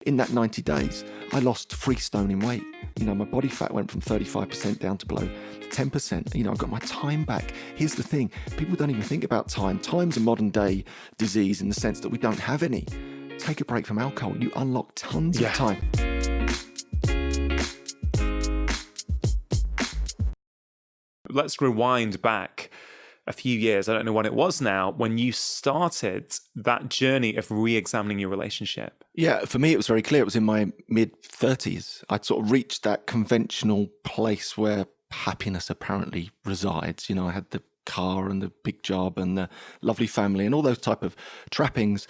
In that 90 days, I lost 3 stone in weight. My body fat went from 35% down to below 10%. I got my time back. Here's the thing. People don't even think about time. Time's a modern day disease in the sense that we don't have any. Take a break from alcohol. You unlock tons of time. Let's rewind back a few years. I don't know when it was now, when you started that journey of re-examining your relationship. Yeah, for me, it was very clear. It was in my mid-30s. I'd sort of reached that conventional place where happiness apparently resides. I had the car and the big job and the lovely family and all those type of trappings.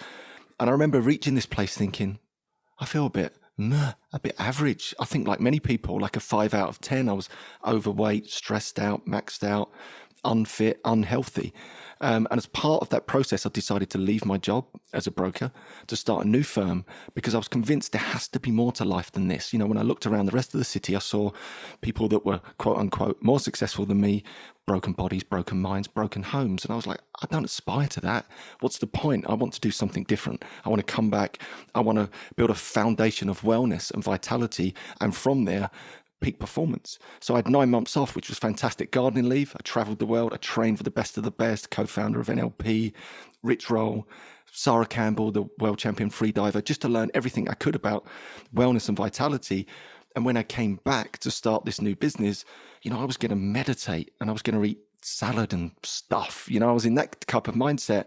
And I remember reaching this place thinking, I feel a bit average. I think like many people, like a 5 out of 10, I was overweight, stressed out, maxed out, unfit, unhealthy. And as part of that process, I decided to leave my job as a broker to start a new firm because I was convinced there has to be more to life than this. When I looked around the rest of the city, I saw people that were quote unquote more successful than me, broken bodies, broken minds, broken homes. And I was like, I don't aspire to that. What's the point? I want to do something different. I want to come back. I want to build a foundation of wellness and vitality. And from there, peak performance. So I had 9 months off, which was fantastic. Gardening leave. I traveled the world. I trained for the best of the best, co-founder of NLP, Rich Roll, Sarah Campbell, the world champion freediver, just to learn everything I could about wellness and vitality. And when I came back to start this new business, I was going to meditate and I was going to eat salad and stuff. I was in that type of mindset.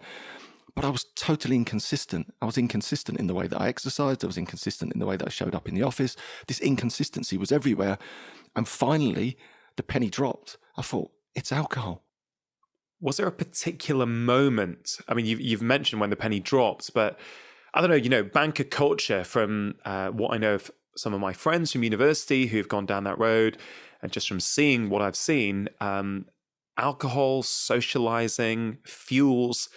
But I was totally inconsistent. I was inconsistent in the way that I exercised. I was inconsistent in the way that I showed up in the office. This inconsistency was everywhere. And finally, the penny dropped. I thought, it's alcohol. Was there a particular moment? I mean, you've mentioned when the penny dropped, but I don't know, banker culture from what I know of some of my friends from university who've gone down that road, and just from seeing what I've seen, alcohol, socializing, fuels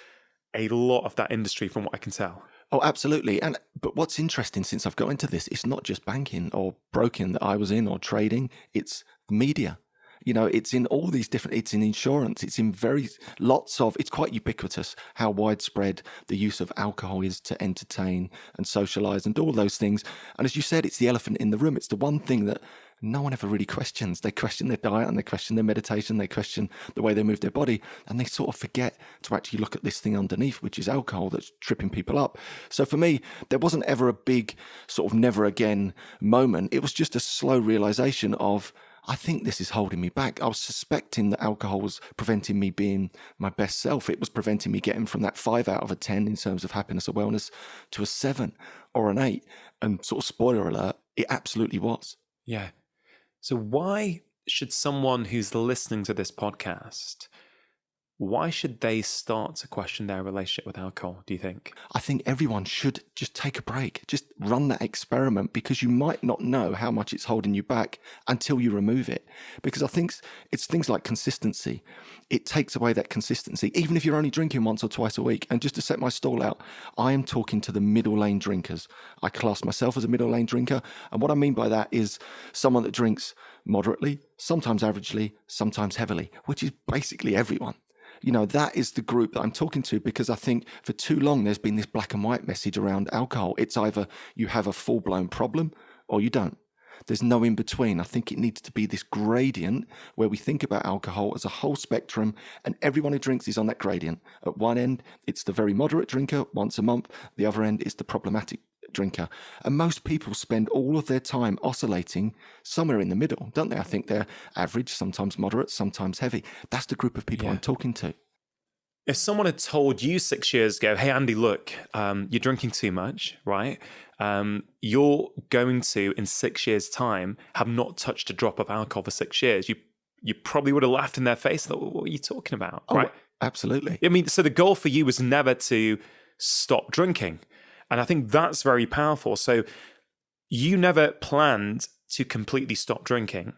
a lot of that industry from what I can tell. Oh, absolutely. But what's interesting since I've got into this, it's not just banking or broking that I was in or trading, it's media. It's in all these different, it's in insurance, it's in it's quite ubiquitous how widespread the use of alcohol is to entertain and socialize and all those things. And as you said, it's the elephant in the room. It's the one thing that no one ever really questions. They question their diet and they question their meditation, they question the way they move their body, and they sort of forget to actually look at this thing underneath, which is alcohol that's tripping people up. So for me, there wasn't ever a big sort of never again moment. It was just a slow realization of, I think this is holding me back. I was suspecting that alcohol was preventing me being my best self. It was preventing me getting from that 5 out of a 10 in terms of happiness or wellness to a 7 or an 8. And sort of spoiler alert, it absolutely was. Yeah. So why should someone who's listening to this podcast, why should they start to question their relationship with alcohol, do you think? I think everyone should just take a break, just run that experiment, because you might not know how much it's holding you back until you remove it. Because I think it's things like consistency. It takes away that consistency, even if you're only drinking once or twice a week. And just to set my stall out, I am talking to the middle lane drinkers. I class myself as a middle lane drinker. And what I mean by that is someone that drinks moderately, sometimes averagely, sometimes heavily, which is basically everyone. That is the group that I'm talking to, because I think for too long there's been this black and white message around alcohol. It's either you have a full-blown problem or you don't. There's no in between. I think it needs to be this gradient where we think about alcohol as a whole spectrum, and everyone who drinks is on that gradient. At one end, it's the very moderate drinker once a month. The other end is the problematic drinker. And most people spend all of their time oscillating somewhere in the middle, don't they? I think they're average, sometimes moderate, sometimes heavy. That's the group of people I'm talking to. If someone had told you 6 years ago, hey, Andy, look, you're drinking too much, right? You're going to, in 6 years' time, have not touched a drop of alcohol for 6 years. You probably would have laughed in their face. Thought, what are you talking about? Right? Absolutely. I mean, so the goal for you was never to stop drinking. And I think that's very powerful. So you never planned to completely stop drinking.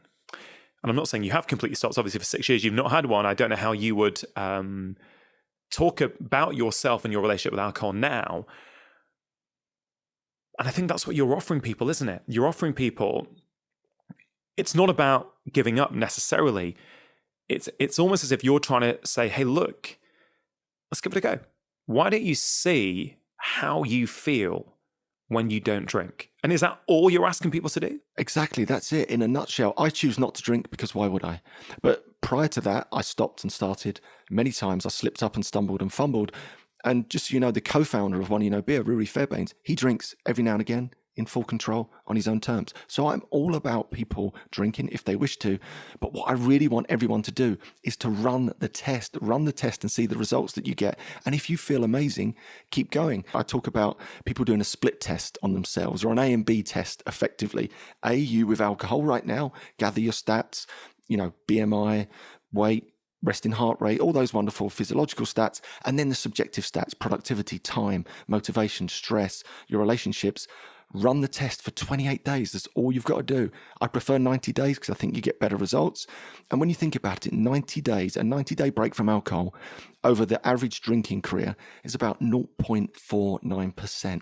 And I'm not saying you have completely stopped. Obviously, for 6 years, you've not had one. I don't know how you would talk about yourself and your relationship with alcohol now. And I think that's what you're offering people, isn't it? You're offering people, it's not about giving up necessarily. It's almost as if you're trying to say, hey, look, let's give it a go. Why don't you see how you feel when you don't drink? And is that all you're asking people to do? Exactly, that's it. In a nutshell, I choose not to drink because why would I? But prior to that, I stopped and started many times. I slipped up and stumbled and fumbled. And just so you know, the co-founder of One You Know Beer, Ruri Fairbairns, he drinks every now and again in full control on his own terms. So I'm all about people drinking if they wish to. But what I really want everyone to do is to run the test and see the results that you get. And if you feel amazing, keep going. I talk about people doing a split test on themselves or an A and B test effectively. A, you with alcohol right now, gather your stats, BMI, weight, resting heart rate, all those wonderful physiological stats, and then the subjective stats, productivity, time, motivation, stress, your relationships. Run the test for 28 days. That's all you've got to do. I prefer 90 days because I think you get better results. And when you think about it, 90 days, a 90-day break from alcohol over the average drinking career is about 0.49%.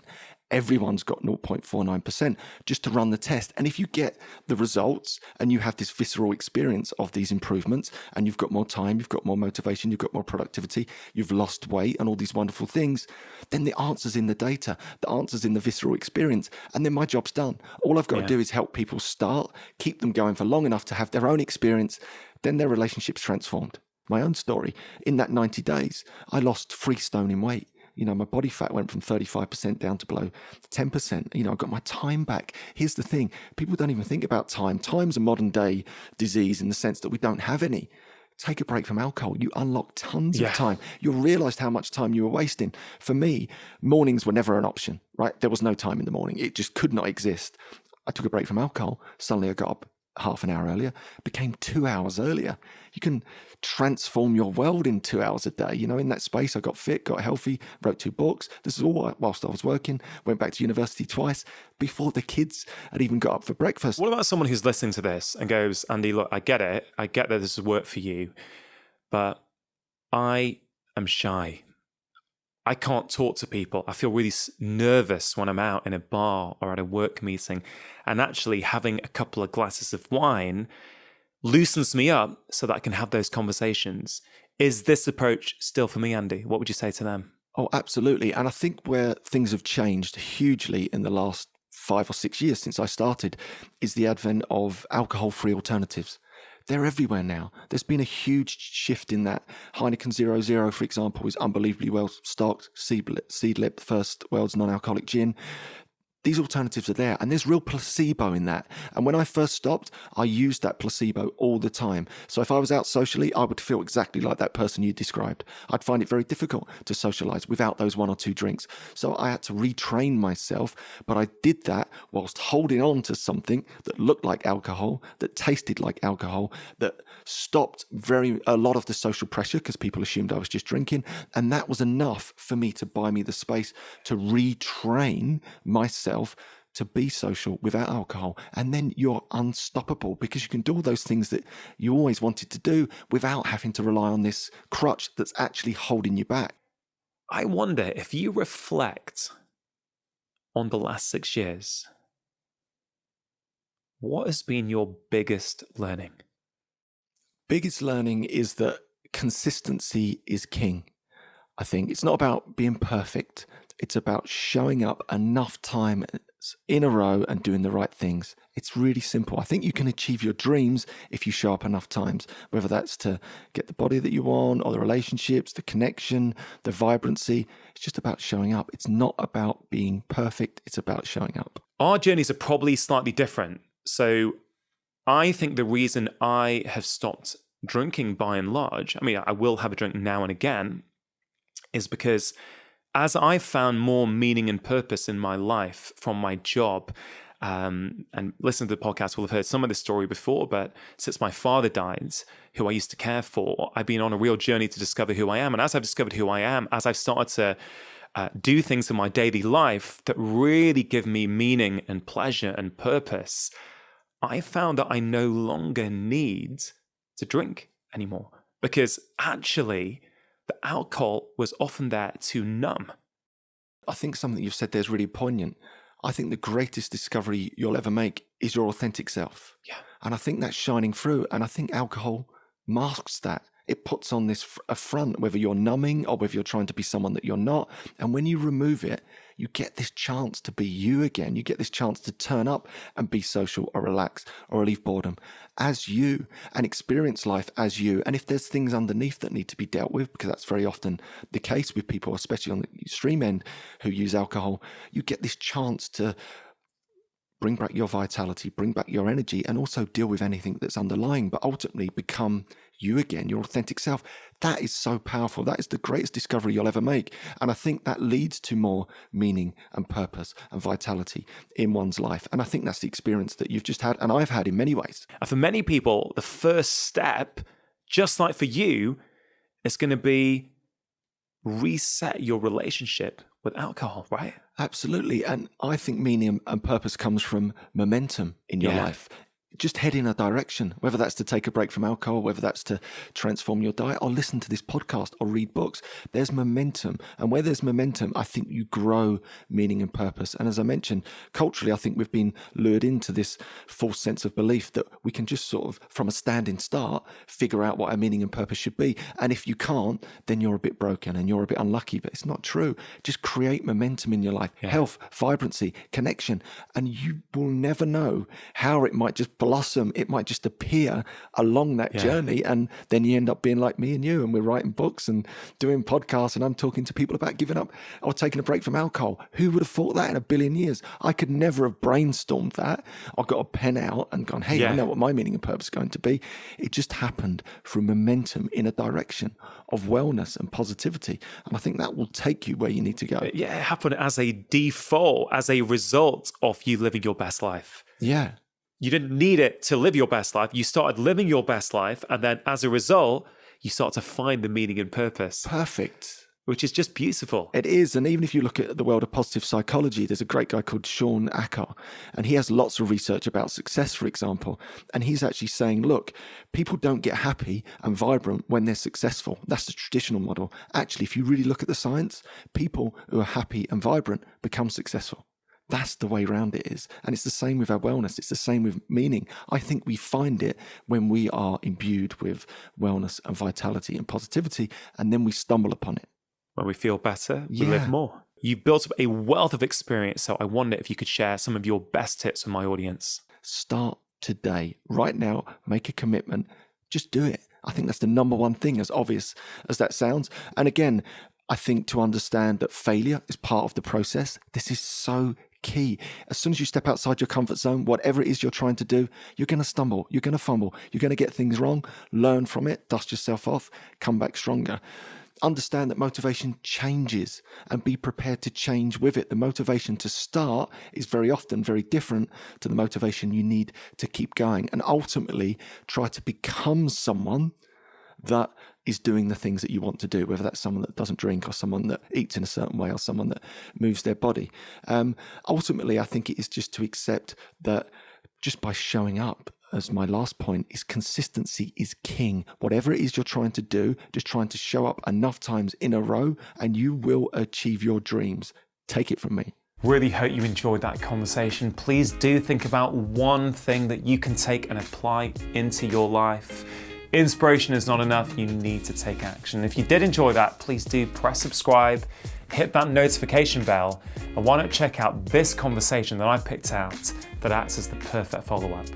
Everyone's got 0.49% just to run the test. And if you get the results and you have this visceral experience of these improvements and you've got more time, you've got more motivation, you've got more productivity, you've lost weight and all these wonderful things, then the answer's in the data, the answer's in the visceral experience. And then my job's done. All I've got to do is help people start, keep them going for long enough to have their own experience. Then their relationship's transformed. My own story, in that 90 days, I lost 3 stone in weight. My body fat went from 35% down to below 10%. I got my time back. Here's the thing. People don't even think about time. Time's a modern day disease in the sense that we don't have any. Take a break from alcohol. You unlock tons of time. You'll realize how much time you were wasting. For me, mornings were never an option, right? There was no time in the morning. It just could not exist. I took a break from alcohol. Suddenly I got up half an hour earlier, became 2 hours earlier. You can transform your world in 2 hours a day. In that space, I got fit, got healthy, wrote 2 books. This is all whilst I was working, went back to university twice before the kids had even got up for breakfast. What about someone who's listening to this and goes, Andy, look, I get it. I get that this has worked for you, but I am shy. I can't talk to people. I feel really nervous when I'm out in a bar or at a work meeting. And actually having a couple of glasses of wine loosens me up so that I can have those conversations. Is this approach still for me, Andy? What would you say to them? Oh, absolutely. And I think where things have changed hugely in the last 5 or 6 years since I started is the advent of alcohol-free alternatives. They're everywhere now. There's been a huge shift in that. Heineken 0.0, for example, is unbelievably well stocked. Seedlip, the first world's non-alcoholic gin. These alternatives are there, and there's real placebo in that. And when I first stopped, I used that placebo all the time. So if I was out socially, I would feel exactly like that person you described. I'd find it very difficult to socialize without those 1 or 2 drinks. So I had to retrain myself, but I did that whilst holding on to something that looked like alcohol, that tasted like alcohol, that stopped a lot of the social pressure because people assumed I was just drinking. And that was enough for me to buy me the space to retrain myself to be social without alcohol. And then you're unstoppable because you can do all those things that you always wanted to do without having to rely on this crutch that's actually holding you back. I wonder if you reflect on the last 6 years, what has been your biggest learning? Biggest learning is that consistency is king. I think it's not about being perfect. It's about showing up enough time in a row and doing the right things. It's really simple. I think you can achieve your dreams if you show up enough times, whether that's to get the body that you want or the relationships, the connection, the vibrancy. It's just about showing up. It's not about being perfect. It's about showing up. Our journeys are probably slightly different. So I think the reason I have stopped drinking by and large, I will have a drink now and again, is because as I've found more meaning and purpose in my life from my job, and listen to the podcast will have heard some of this story before, but since my father died, who I used to care for, I've been on a real journey to discover who I am. And as I've discovered who I am, as I've started to do things in my daily life that really give me meaning and pleasure and purpose, I found that I no longer need to drink anymore because actually the alcohol was often there to numb. I think something you've said there is really poignant. I think the greatest discovery you'll ever make is your authentic self. Yeah. And I think that's shining through. And I think alcohol masks that. It puts on this a front, whether you're numbing or whether you're trying to be someone that you're not. And when you remove it, you get this chance to be you again. You get this chance to turn up and be social or relax or relieve boredom as you and experience life as you. And if there's things underneath that need to be dealt with, because that's very often the case with people, especially on the extreme end who use alcohol, you get this chance to bring back your vitality, bring back your energy, and also deal with anything that's underlying, but ultimately become you again, your authentic self. That is so powerful. That is the greatest discovery you'll ever make. And I think that leads to more meaning and purpose and vitality in one's life. And I think that's the experience that you've just had, and I've had in many ways. And for many people, the first step, just like for you, is going to be reset your relationship with alcohol, right? Absolutely. And I think meaning and purpose comes from momentum in your life. Just head in a direction, whether that's to take a break from alcohol, whether that's to transform your diet or listen to this podcast or read books. There's momentum. And where there's momentum, I think you grow meaning and purpose. And as I mentioned, culturally, I think we've been lured into this false sense of belief that we can just sort of, from a standing start, figure out what our meaning and purpose should be. And if you can't, then you're a bit broken and you're a bit unlucky. But it's not true. Just create momentum in your life, health, vibrancy, connection. And you will never know how it might just blossom. It might just appear along that journey. And then you end up being like me and you, and we're writing books and doing podcasts, and I'm talking to people about giving up or taking a break from alcohol. Who would have thought that in a billion years? I could never have brainstormed that. I got a pen out and gone, hey, I know what my meaning and purpose is going to be. It just happened through momentum in a direction of wellness and positivity. And I think that will take you where you need to go. Yeah, it happened as a default, as a result of you living your best life. Yeah. You didn't need it to live your best life. You started living your best life. And then as a result, you start to find the meaning and purpose. Perfect. Which is just beautiful. It is. And even if you look at the world of positive psychology, there's a great guy called Sean Acker, and he has lots of research about success, for example. And he's actually saying, look, people don't get happy and vibrant when they're successful. That's the traditional model. Actually, if you really look at the science, people who are happy and vibrant become successful. That's the way around it is. And it's the same with our wellness. It's the same with meaning. I think we find it when we are imbued with wellness and vitality and positivity, and then we stumble upon it. When we feel better, we live more. You built up a wealth of experience, so I wonder if you could share some of your best tips with my audience. Start today. Right now, make a commitment. Just do it. I think that's the number one thing, as obvious as that sounds. And again, I think to understand that failure is part of the process. This is so key. As soon as you step outside your comfort zone, whatever it is you're trying to do, you're going to stumble, you're going to fumble, you're going to get things wrong. Learn from it, dust yourself off, come back stronger. Understand that motivation changes and be prepared to change with it. The motivation to start is very often very different to the motivation you need to keep going. And ultimately, try to become someone that is doing the things that you want to do, whether that's someone that doesn't drink or someone that eats in a certain way or someone that moves their body. Ultimately, I think it is just to accept that just by showing up, as my last point, is consistency is king. Whatever it is you're trying to do, just trying to show up enough times in a row and you will achieve your dreams. Take it from me. Really hope you enjoyed that conversation. Please do think about one thing that you can take and apply into your life. Inspiration is not enough. You need to take action. If you did enjoy that, please do press subscribe, hit that notification bell, and why not check out this conversation that I picked out that acts as the perfect follow-up.